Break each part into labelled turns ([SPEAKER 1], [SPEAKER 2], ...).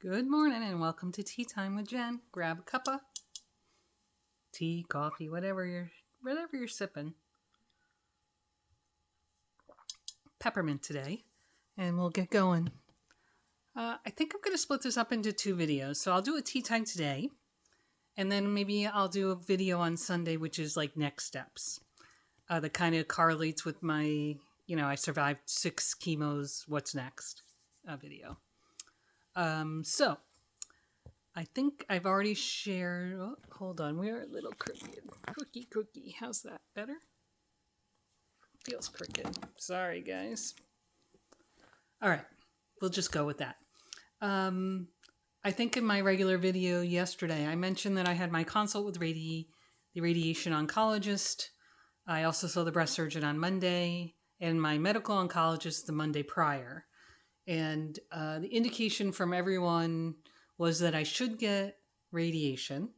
[SPEAKER 1] Good morning and welcome to Tea Time with Jen. Grab a cup of tea, coffee, whatever you're sipping. Peppermint today, and we'll get going. I think I'm going to split this up into two videos. So I'll do a tea time today, and then maybe I'll do a video on Sunday, which is like next steps. That kind of correlates with my, I survived 6 chemos, what's next video. So I think I've already shared. Oh, hold on, we are a little crooked. Cookie. How's that? Better? Feels crooked. Sorry, guys. All right, we'll just go with that. I think in my regular video yesterday, I mentioned that I had my consult with the radiation oncologist. I also saw the breast surgeon on Monday and my medical oncologist the Monday prior. And the indication from everyone was that I should get radiation.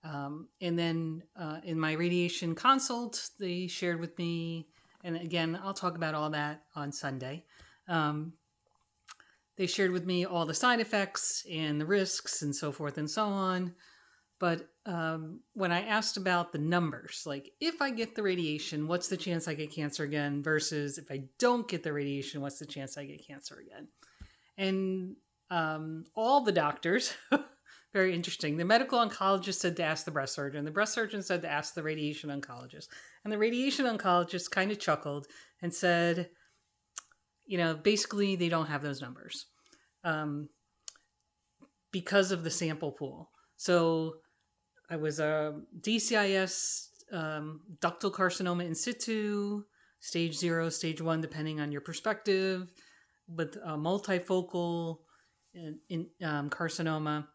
[SPEAKER 1] And then in my radiation consult, they shared with me, and again, I'll talk about all that on Sunday. They shared with me all the side effects and the risks and so forth and so on. But when I asked about the numbers, like if I get the radiation, what's the chance I get cancer again versus if I don't get the radiation, what's the chance I get cancer again? And all the doctors, very interesting. The medical oncologist said to ask the breast surgeon. The breast surgeon said to ask the radiation oncologist. And the radiation oncologist kind of chuckled and said, basically they don't have those numbers because of the sample pool. So I was a DCIS, ductal carcinoma in situ, stage 0, stage 1, depending on your perspective, with multifocal carcinoma.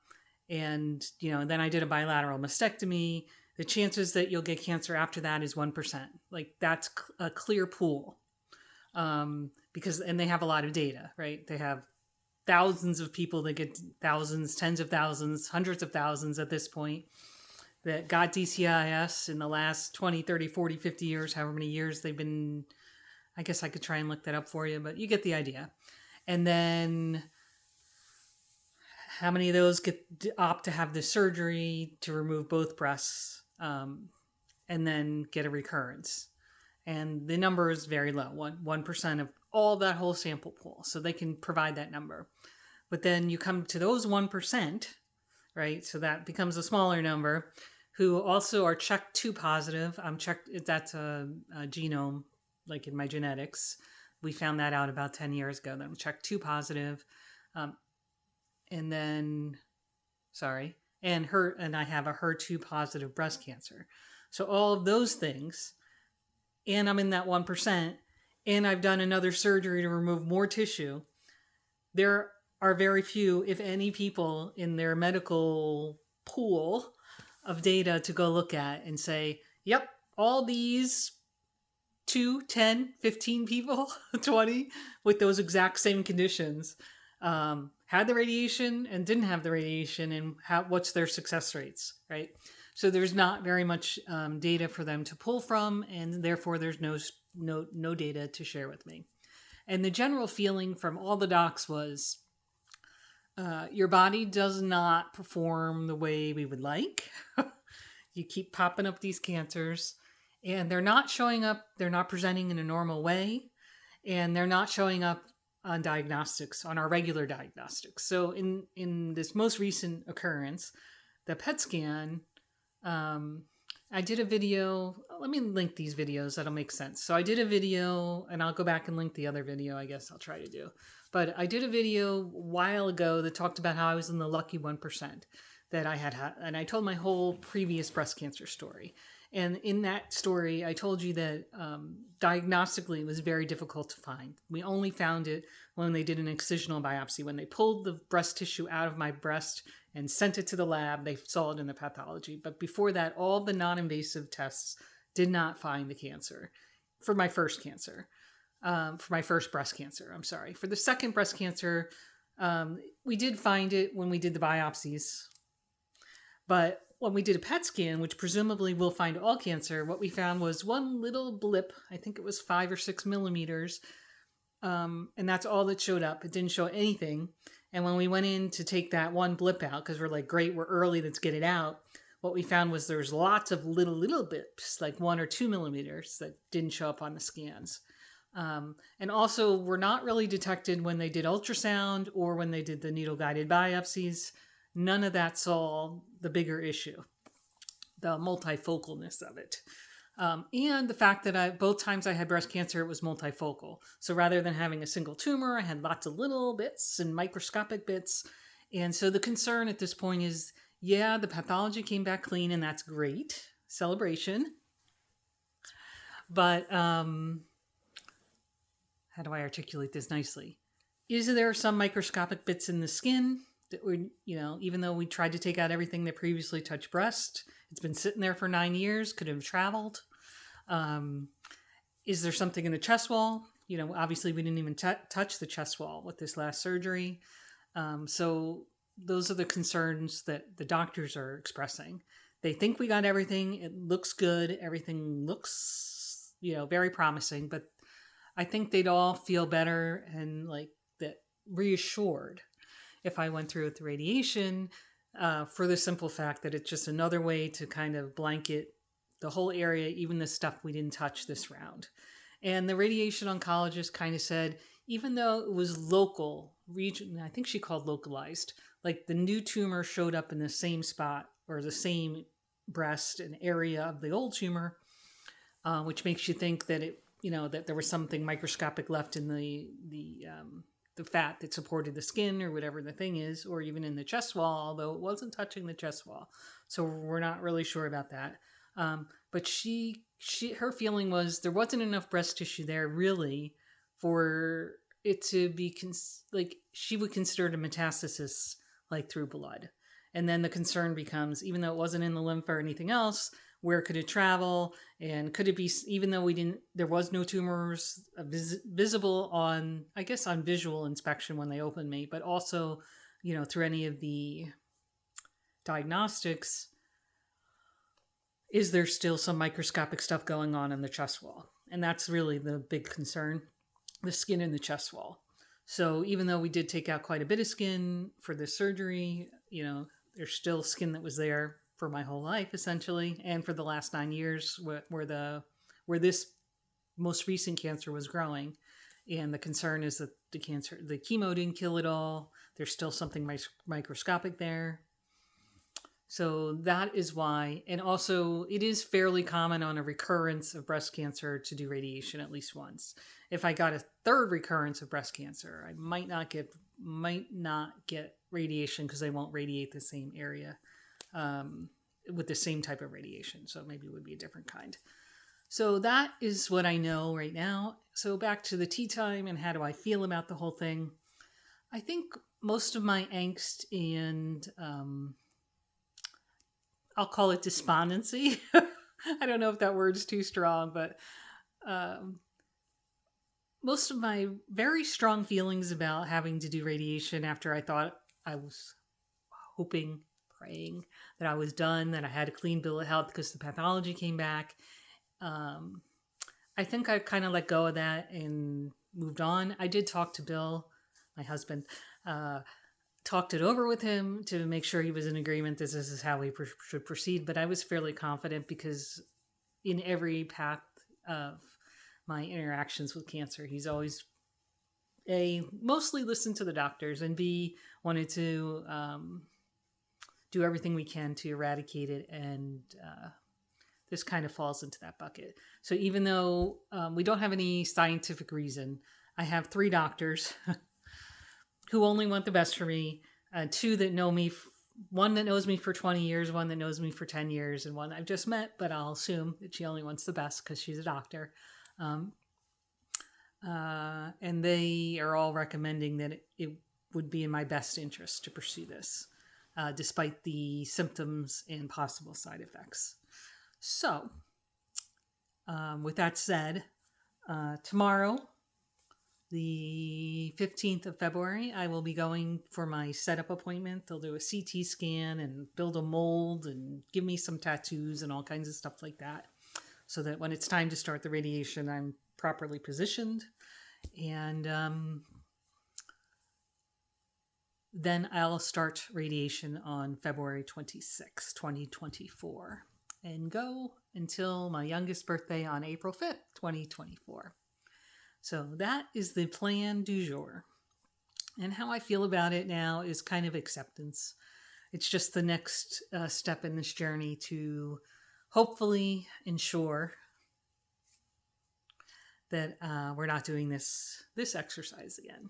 [SPEAKER 1] And, then I did a bilateral mastectomy. The chances that you'll get cancer after that is 1%. Like that's a clear pool. And they have a lot of data, right? They have thousands of people that get thousands, tens of thousands, hundreds of thousands at this point that got DCIS in the last 20, 30, 40, 50 years, however many years they've been. I guess I could try and look that up for you, but you get the idea. And then how many of those opt to have the surgery to remove both breasts and then get a recurrence? And the number is very low, 1% of all that whole sample pool. So they can provide that number. But then you come to those 1%, right? So that becomes a smaller number, who also are CHEK2 positive. That's a genome, like in my genetics. We found that out about 10 years ago, that I'm CHEK2 positive. And I have a HER2 positive breast cancer. So all of those things, and I'm in that 1%, and I've done another surgery to remove more tissue. There are very few, if any, people in their medical pool of data to go look at and say, yep, all these 2, 10, 15 people, 20, with those exact same conditions, had the radiation and didn't have the radiation, and what's their success rates, right? So there's not very much data for them to pull from, and therefore there's no data to share with me. And the general feeling from all the docs was, your body does not perform the way we would like. You keep popping up these cancers, and they're not showing up. They're not presenting in a normal way, and they're not showing up on diagnostics, on our regular diagnostics. So in this most recent occurrence, the PET scan, I did a video. Let me link these videos. That'll make sense. So I did a video, and I'll go back and link the other video. I guess I'll try to do. But I did a video a while ago that talked about how I was in the lucky 1% that I had, and I told my whole previous breast cancer story. And in that story, I told you that diagnostically it was very difficult to find. We only found it when they did an excisional biopsy. When they pulled the breast tissue out of my breast and sent it to the lab, they saw it in the pathology. But before that, all the non-invasive tests did not find the cancer for my first cancer, for my first breast cancer. I'm sorry. For the second breast cancer, we did find it when we did the biopsies. But when we did a PET scan, which presumably will find all cancer, what we found was one little blip. I think it was 5 or 6 millimeters. And that's all that showed up. It didn't show anything. And when we went in to take that one blip out, because we're like, great, we're early, let's get it out. What we found was there's lots of little blips, like 1 or 2 millimeters, that didn't show up on the scans. And also, were not really detected when they did ultrasound or when they did the needle guided biopsies. None of that saw the bigger issue, the multifocalness of it. And the fact that both times I had breast cancer, it was multifocal. So rather than having a single tumor, I had lots of little bits and microscopic bits. And so the concern at this point is, yeah, the pathology came back clean, and that's great. Celebration. But how do I articulate this nicely? Is there some microscopic bits in the skin that were, even though we tried to take out everything that previously touched breast, it's been sitting there for 9 years, could have traveled. Is there something in the chest wall? Obviously we didn't even touch the chest wall with this last surgery. So those are the concerns that the doctors are expressing. They think we got everything. It looks good. Everything looks, very promising, but I think they'd all feel better and like that reassured if I went through with the radiation, for the simple fact that it's just another way to kind of blanket the whole area, even the stuff we didn't touch this round. And the radiation oncologist kind of said, even though it was local, region, I think she called localized, like the new tumor showed up in the same spot or the same breast and area of the old tumor, which makes you think that that there was something microscopic left in the fat that supported the skin or whatever the thing is, or even in the chest wall, although it wasn't touching the chest wall. So we're not really sure about that. But her feeling was there wasn't enough breast tissue there really for it to be she would consider it a metastasis like through blood. And then the concern becomes, even though it wasn't in the lymph or anything else, where could it travel? And could it be, even though there was no tumors visible on visual inspection when they opened me, but also, through any of the diagnostics, is there still some microscopic stuff going on in the chest wall? And that's really the big concern, the skin in the chest wall. So even though we did take out quite a bit of skin for this surgery, there's still skin that was there for my whole life, essentially, and for the last 9 years where this most recent cancer was growing. And the concern is that the chemo didn't kill it all. There's still something microscopic there. So that is why, and also it is fairly common on a recurrence of breast cancer to do radiation at least once. If I got a third recurrence of breast cancer, I might not get radiation because they won't radiate the same area with the same type of radiation. So maybe it would be a different kind. So that is what I know right now. So back to the TeaTime and how do I feel about the whole thing? I think most of my angst and I'll call it despondency. I don't know if that word's too strong, but most of my very strong feelings about having to do radiation after I thought I was hoping, praying that I was done, that I had a clean bill of health because the pathology came back. I think I kind of let go of that and moved on. I did talk to Bill, my husband, talked it over with him to make sure he was in agreement that this is how we should proceed. But I was fairly confident because in every path of my interactions with cancer, he's always mostly listened to the doctors, and B, wanted to do everything we can to eradicate it. And this kind of falls into that bucket. So even though we don't have any scientific reason, I have 3 doctors who only want the best for me, 2 that know me, one that knows me for 20 years, one that knows me for 10 years, and one I've just met, but I'll assume that she only wants the best because she's a doctor. And they are all recommending that it would be in my best interest to pursue this, despite the symptoms and possible side effects. So, with that said, tomorrow, the 15th of February, I will be going for my setup appointment. They'll do a CT scan and build a mold and give me some tattoos and all kinds of stuff like that, so that when it's time to start the radiation, I'm properly positioned. And then I'll start radiation on February 26, 2024, and go until my youngest birthday on April 5th, 2024. So that is the plan du jour. And how I feel about it now is kind of acceptance. It's just the next step in this journey to hopefully ensure that we're not doing this exercise again.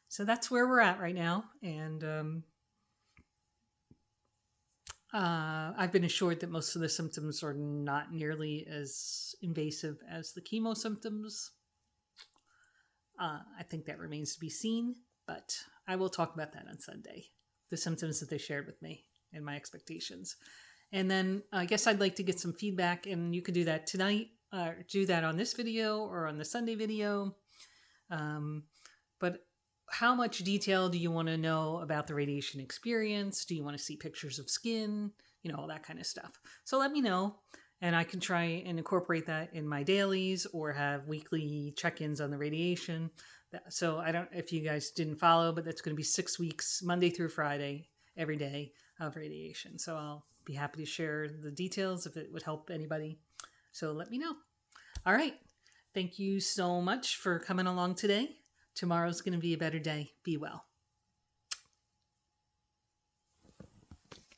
[SPEAKER 1] So that's where we're at right now. And I've been assured that most of the symptoms are not nearly as invasive as the chemo symptoms. I think that remains to be seen, but I will talk about that on Sunday. The symptoms that they shared with me and my expectations. And then I guess I'd like to get some feedback, and you could do that tonight. Do that on this video or on the Sunday video. But how much detail do you want to know about the radiation experience? Do you want to see pictures of skin? You know, all that kind of stuff. So let me know, and I can try and incorporate that in my dailies or have weekly check-ins on the radiation. So I don't, if you guys didn't follow, but that's going to be 6 weeks, Monday through Friday, every day of radiation. So I'll be happy to share the details if it would help anybody. So let me know. All right. Thank you so much for coming along today. Tomorrow's going to be a better day. Be well.